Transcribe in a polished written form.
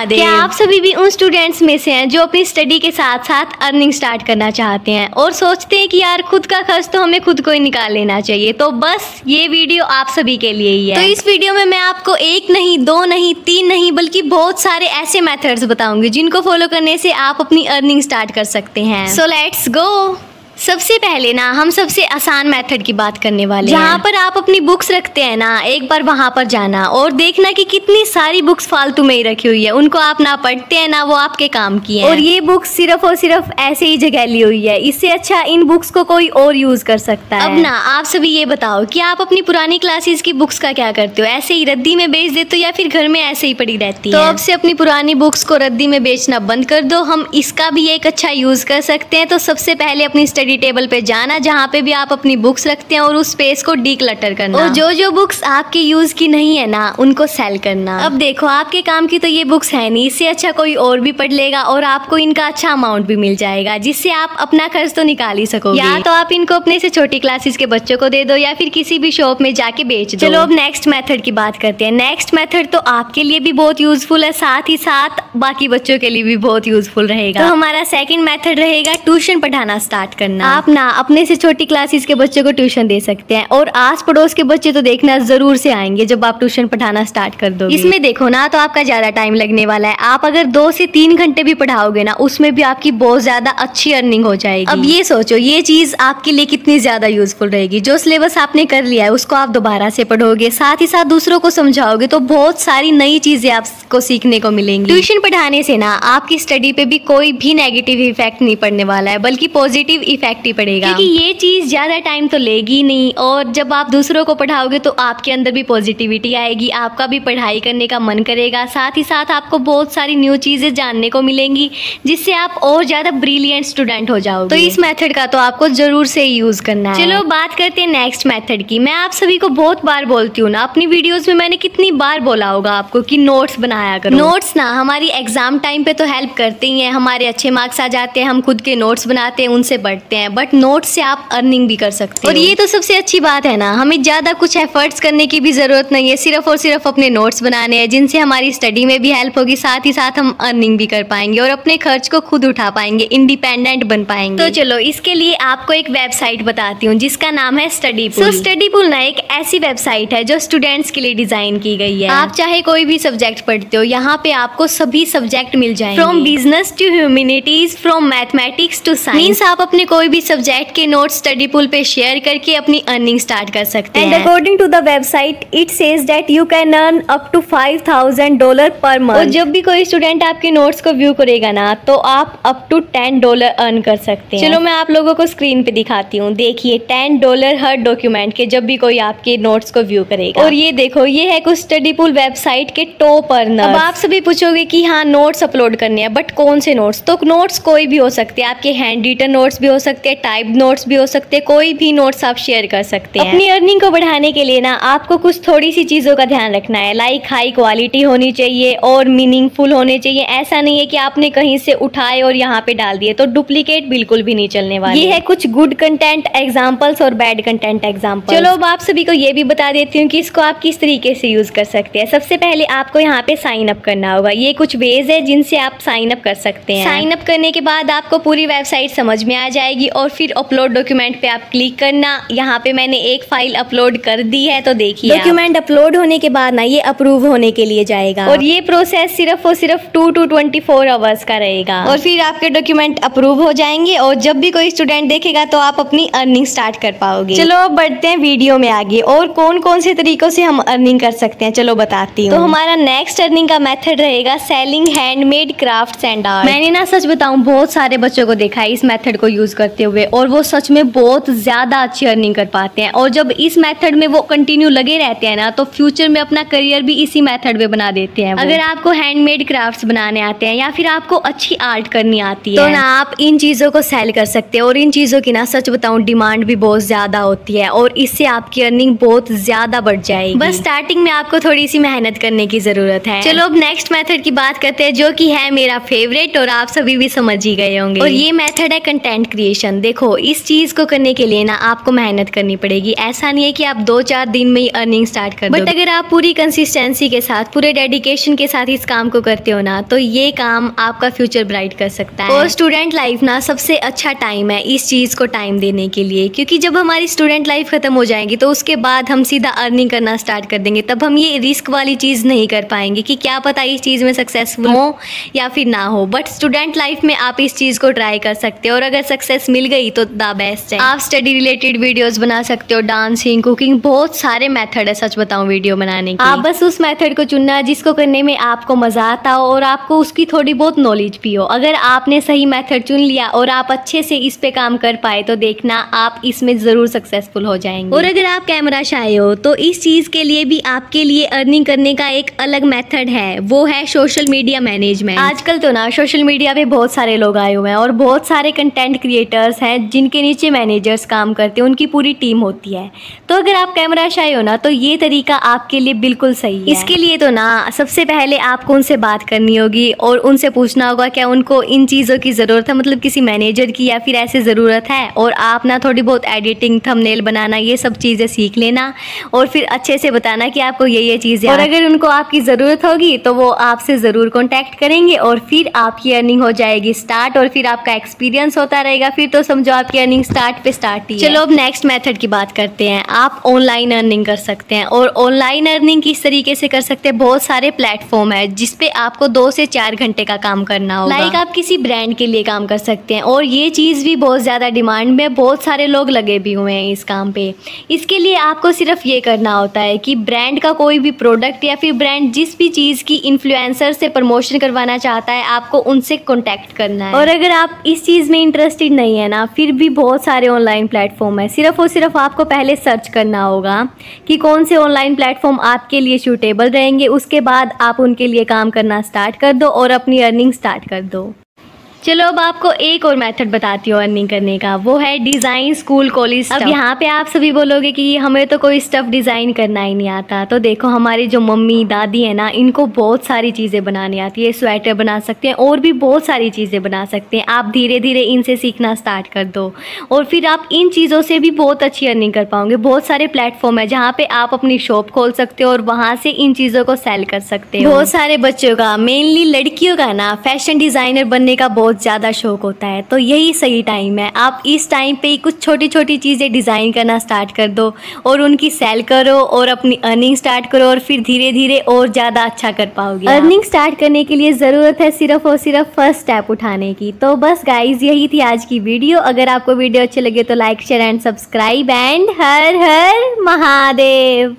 दें। क्या आप सभी भी उन स्टूडेंट्स में से हैं जो अपनी स्टडी के साथ साथ अर्निंग स्टार्ट करना चाहते हैं और सोचते हैं कि यार खुद का खर्च तो हमें खुद को ही निकाल लेना चाहिए? तो बस ये वीडियो आप सभी के लिए ही है। तो इस वीडियो में मैं आपको एक नहीं, दो नहीं, तीन नहीं, बल्कि बहुत सारे ऐसे मेथड्स बताऊंगी जिनको फॉलो करने से आप अपनी अर्निंग स्टार्ट कर सकते हैं। So let's go. सबसे पहले ना हम सबसे आसान मेथड की बात करने वाले हैं। जहाँ पर आप अपनी बुक्स रखते हैं ना, एक बार वहाँ पर जाना और देखना कि कितनी सारी बुक्स फालतू में ही रखी हुई है। उनको आप ना पढ़ते हैं ना वो आपके काम की है, और ये बुक्स सिर्फ और सिर्फ ऐसे ही जगह ली हुई है। इससे अच्छा इन बुक्स को कोई और यूज कर सकता है। अब ना आप सभी ये बताओ कि आप अपनी पुरानी क्लासेस की बुक्स का क्या करते हो? ऐसे ही रद्दी में बेच देते हो या फिर घर में ऐसे ही पड़ी रहती है? तो अब से अपनी पुरानी बुक्स को रद्दी में बेचना बंद कर दो। हम इसका भी एक अच्छा यूज कर सकते हैं। तो सबसे पहले अपनी स्टडी टेबल पे जाना जहाँ पे भी आप अपनी बुक्स रखते हैं और उस स्पेस को डीक्लटर करना, और जो बुक्स आपके यूज की नहीं है ना उनको सेल करना। अब देखो आपके काम की तो ये बुक्स है नहीं, इससे अच्छा कोई और भी पढ़ लेगा और आपको इनका अच्छा अमाउंट भी मिल जाएगा, जिससे आप अपना खर्च तो निकाल ही सकोगे। या तो आप इनको अपने से छोटी क्लासेस के बच्चों को दे दो या फिर किसी भी शॉप में जाके बेच दो। चलो अब नेक्स्ट मेथड की बात करते हैं। नेक्स्ट मेथड तो आपके लिए भी बहुत यूजफुल है, साथ ही साथ बाकी बच्चों के लिए भी बहुत यूजफुल रहेगा। तो हमारा सेकंड मेथड रहेगा ट्यूशन पढ़ाना स्टार्ट करना। आप ना अपने से छोटी क्लासेस के बच्चों को ट्यूशन दे सकते हैं, और आस पड़ोस के बच्चे तो देखना जरूर से आएंगे जब आप ट्यूशन पढ़ाना स्टार्ट कर दो। इसमें देखो ना तो आपका ज्यादा टाइम लगने वाला है। आप अगर 2 से 3 घंटे भी पढ़ाओगे ना, उसमें भी आपकी बहुत ज्यादा अच्छी अर्निंग हो जाएगी। अब ये सोचो ये चीज आपके लिए कितनी ज्यादा यूजफुल रहेगी। जो सिलेबस आपने कर लिया है उसको आप दोबारा से पढ़ोगे, साथ ही साथ दूसरों को समझाओगे, तो बहुत सारी नई चीजें आपको सीखने को मिलेंगी। ट्यूशन पढ़ाने से ना आपकी स्टडी पे भी कोई भी नेगेटिव इफेक्ट नहीं पड़ने वाला है, बल्कि पॉजिटिव इफेक्ट ही पड़ेगा। क्योंकि ये चीज ज्यादा टाइम तो लेगी नहीं, और जब आप दूसरों को पढ़ाओगे तो आपके अंदर भी पॉजिटिविटी आएगी, आपका भी पढ़ाई करने का मन करेगा, साथ ही साथ आपको बहुत सारी न्यू चीजें जानने को मिलेंगी, जिससे आप और ज्यादा ब्रिलियंट स्टूडेंट हो जाओगे। तो इस मेथड का तो आपको जरूर से यूज करना है। चलो बात करते हैं नेक्स्ट मेथड की। मैं आप सभी को बहुत बार बोलती हूँ ना, अपनी वीडियोस में मैंने कितनी बार बोला होगा आपको कि नोट्स बनाया करो। नोट्स ना हमारी एग्जाम टाइम पे तो हेल्प करते ही हैं, हमारे अच्छे मार्क्स आ जाते हैं, हम खुद के नोट्स बनाते हैं, उनसे बढ़ते हैं, बट नोट्स से आप अर्निंग भी कर सकते हो। और ये तो सबसे अच्छी बात है ना, हमें ज्यादा कुछ एफर्ट्स करने की भी जरूरत नहीं है, सिर्फ और सिर्फ अपने नोट्स बनाने हैं, जिनसे हमारी स्टडी में भी हेल्प होगी, साथ ही साथ हम अर्निंग भी कर पाएंगे और अपने खर्च को खुद उठा पाएंगे, इंडिपेंडेंट बन पाएंगे। तो चलो इसके लिए आपको एक वेबसाइट बताती हूँ जिसका नाम है स्टडी पूल। स्टडी पूल ना एक ऐसी वेबसाइट है जो स्टूडेंट्स के लिए डिजाइन की गई है। आप चाहे कोई भी सब्जेक्ट पढ़ते हो, यहाँ पे आपको सभी सब्जेक्ट मिल जाएंगे, from business to humanities, from mathematics to science. Means आप अपने कोई भी सब्जेक्ट के नोट्स स्टडी पूल पे शेयर करके अपनी अर्निंग स्टार्ट कर सकते हैं। And according to the website, it says that you can earn up to $5,000 per month। और जब भी कोई स्टूडेंट आपके नोट्स को व्यू करेगा ना, तो आप अप टू $10 अर्न कर सकते हैं। चलो मैं आप लोगों को स्क्रीन पे दिखाती हूँ। देखिए $10 हर डॉक्यूमेंट के, जब भी कोई आपके नोट्स को व्यू करेगा। और ये देखो ये है कुछ स्टडी पूल वेबसाइट के टॉप अर्नर्स। अब आप सभी पूछोगे कि हाँ नोट्स अपलोड करने हैं, बट कौन से नोट्स? तो नोट्स कोई भी हो सकते हैं, आपके हैंड रिटन नोट्स भी हो सकते हैं, टाइप नोट्स भी हो सकते हैं, कोई भी नोट्स आप शेयर कर सकते हैं। अपनी अर्निंग को बढ़ाने के लिए ना आपको कुछ थोड़ी सी चीजों का ध्यान रखना है, लाइक हाई क्वालिटी होनी चाहिए और मीनिंगफुल होने चाहिए। ऐसा नहीं है कि आपने कहीं से उठाए और यहाँ पे डाल दिए, तो डुप्लीकेट बिल्कुल भी नहीं चलने वाली। ये है कुछ गुड कंटेंट एग्जांपल्स और बैड कंटेंट एग्जांपल्स। चलो अब आप सभी को ये भी बता देती हूँ कि इसको आप किस तरीके से यूज कर सकते हैं। सबसे पहले आपको यहाँ पे साइन अप करना होगा। ये कुछ वेज है जिनसे आप साइन अप कर सकते हैं। साइन अप करने के बाद आपको पूरी वेबसाइट समझ में आ जाएगी, और फिर अपलोड डॉक्यूमेंट पे आप क्लिक करना। यहाँ पे मैंने एक फाइल अपलोड कर दी है, तो देखिए डॉक्यूमेंट अपलोड होने के बाद ना ये अप्रूव होने के लिए जाएगा, और ये प्रोसेस सिर्फ और सिर्फ 2 to 24 आवर्स का रहेगा, और फिर आपके डॉक्यूमेंट अप्रूव हो जाएंगे। और जब भी कोई स्टूडेंट देखेगा तो आप अपनी अर्निंग स्टार्ट कर पाओगे। चलो अब बढ़ते हैं वीडियो में आगे, और कौन कौन से तरीकों से हम अर्निंग कर सकते हैं चलो बताती हूँ। तो हमारा नेक्स्ट अर्निंग का मेथड रहेगा selling handmade crafts and art. मैंने ना सच बताऊं बहुत सारे बच्चों को देखा है इस मेथड को यूज करते हुए, और वो सच में बहुत ज्यादा अच्छी अर्निंग कर पाते हैं। और जब इस मेथड में वो कंटिन्यू लगे रहते हैं ना, तो फ्यूचर में अपना करियर भी इसी मेथड में बना देते हैं। अगर आपको हैंडमेड क्राफ्ट्स बनाने आते हैं या फिर आपको अच्छी आर्ट करनी आती है, तो ना आप इन चीजों को सेल कर सकते हैं। और इन चीजों की ना सच बताऊं डिमांड भी बहुत ज्यादा होती है, और इससे आपकी अर्निंग बहुत ज्यादा बढ़ जाएगी। बस स्टार्टिंग में आपको थोड़ी सी मेहनत करने की जरूरत है। चलो अब नेक्स्ट मेथड की बात करते हैं, जो कि है मेरा फेवरेट, और आप सभी भी समझ ही गए होंगे। और ये मेथड है कंटेंट क्रिएशन। डेडिकेशन। देखो इस चीज को करने के लिए ना आपको मेहनत करनी पड़ेगी। ऐसा नहीं है कि आप 2-4 दिन में ही अर्निंग स्टार्ट कर दो, बट अगर आप पूरी कंसिस्टेंसी के साथ, पूरे डेडिकेशन के साथ इस काम को करते हो ना, तो ये काम आपका फ्यूचर ब्राइट कर सकता है। और स्टूडेंट लाइफ ना सबसे अच्छा टाइम है इस चीज को टाइम देने के लिए, क्योंकि जब हमारी स्टूडेंट लाइफ खत्म हो जाएगी तो उसके बाद हम सीधा अर्निंग करना स्टार्ट कर देंगे। तब हम ये रिस्क वाली चीज नहीं कर पाएंगे कि क्या पता इस चीज में सक्सेसफुल हो या फिर ना हो। बट स्टूडेंट लाइफ में आप इस चीज को ट्राई कर सकते हो, और अगर सक्सेस मिल गई तो द बेस्ट है। आप स्टडी रिलेटेड वीडियोस बना सकते हो, डांसिंग, कुकिंग, बहुत सारे मेथड है सच बताऊं वीडियो बनाने के। आप बस उस मेथड को चुनना जिसको करने में आपको मजा आता हो और आपको उसकी थोड़ी बहुत नॉलेज भी हो। अगर आपने सही मेथड चुन लिया और आप अच्छे से इस पे काम कर पाए तो देखना आप इसमें जरूर सक्सेसफुल हो जाएंगे। और अगर आप कैमरा शाय हो तो इस चीज के लिए भी आपके लिए अर्निंग करने का एक अलग मेथड है, वो है सोशल मीडिया मैनेजमेंट। आजकल तो ना सोशल मीडिया पे बहुत सारे लोग आए हुए हैं और बहुत सारे कंटेंट क्रिएटर्स हैं जिनके नीचे मैनेजर्स काम करते हैं, उनकी पूरी टीम होती है। तो अगर आप कैमरा शाय हो ना तो ये तरीका आपके लिए बिल्कुल सही है। इसके लिए तो ना सबसे पहले आपको उनसे बात करनी होगी और उनसे पूछना होगा क्या उनको इन चीज़ों की ज़रूरत है, मतलब किसी मैनेजर की या फिर ऐसे ज़रूरत है। और आप ना थोड़ी बहुत एडिटिंग, थंबनेल बनाना, ये सब चीज़ें सीख लेना और फिर अच्छे से बताना कि आपको ये चीज़ें, और अगर उनको आपकी ज़रूरत होगी तो वो आपसे ज़रूर कॉन्टैक्ट करेंगे और फिर आपकी अर्निंग हो जाएगी स्टार्ट। और फिर आपका एक्सपीरियंस होता रहेगा, फिर तो समझो आपकी अर्निंग स्टार्ट पे स्टार्ट ही है। चलो अब नेक्स्ट मेथड की बात करते हैं। आप ऑनलाइन अर्निंग कर सकते हैं, और ऑनलाइन अर्निंग किस तरीके से कर सकते हैं, बहुत सारे प्लेटफॉर्म है जिसपे आपको 2 से 4 घंटे का काम करना होगा। लाइक आप किसी ब्रांड के लिए काम कर सकते हैं, और ये चीज़ भी बहुत ज़्यादा डिमांड में, बहुत सारे लोग लगे भी हुए हैं इस काम पे। इसके लिए आपको सिर्फ ये करना होता है कि ब्रांड का कोई भी प्रोडक्ट या फिर ब्रांड जिस भी चीज़ की इन्फ्लुएंसर से प्रमोशन करवाना चाहता है, आपको उनसे कॉन्टैक्ट करना है। और अगर आप इस चीज़ में इंटरेस्टेड नहीं है ना, फिर भी बहुत सारे ऑनलाइन प्लेटफॉर्म है। सिर्फ और सिर्फ आपको पहले सर्च करना होगा कि कौन से ऑनलाइन प्लेटफॉर्म आपके लिए सूटेबल रहेंगे। उसके बाद आप उनके लिए काम करना स्टार्ट कर दो और अपनी अर्निंग स्टार्ट कर दो। चलो अब आपको एक और मेथड बताती हूँ अर्निंग करने का, वो है डिज़ाइन स्कूल कॉलेज। अब यहाँ पे आप सभी बोलोगे कि हमें तो कोई स्टफ डिज़ाइन करना ही नहीं आता। तो देखो हमारी जो मम्मी दादी है ना, इनको बहुत सारी चीज़ें बनानी आती है। स्वेटर बना सकते हैं और भी बहुत सारी चीज़ें बना सकते हैं। आप धीरे धीरे इनसे सीखना स्टार्ट कर दो और फिर आप इन चीज़ों से भी बहुत अच्छी अर्निंग कर पाओगे। बहुत सारे प्लेटफॉर्म है जहाँ पे आप अपनी शॉप खोल सकते हो और वहाँ से इन चीज़ों को सेल कर सकते हो। बहुत सारे बच्चों का, मेनली लड़कियों का ना, फैशन डिज़ाइनर बनने का बहुत ज़्यादा शौक होता है। तो यही सही टाइम है, आप इस टाइम पे ही कुछ छोटी छोटी चीज़ें डिज़ाइन करना स्टार्ट कर दो और उनकी सेल करो और अपनी अर्निंग स्टार्ट करो, और फिर धीरे धीरे और ज़्यादा अच्छा कर पाओगे। अर्निंग स्टार्ट करने के लिए ज़रूरत है सिर्फ और सिर्फ फर्स्ट स्टेप उठाने की। तो बस गाइज यही थी आज की वीडियो। अगर आपको वीडियो अच्छे लगे तो like, share and subscribe, and her her Mahadev.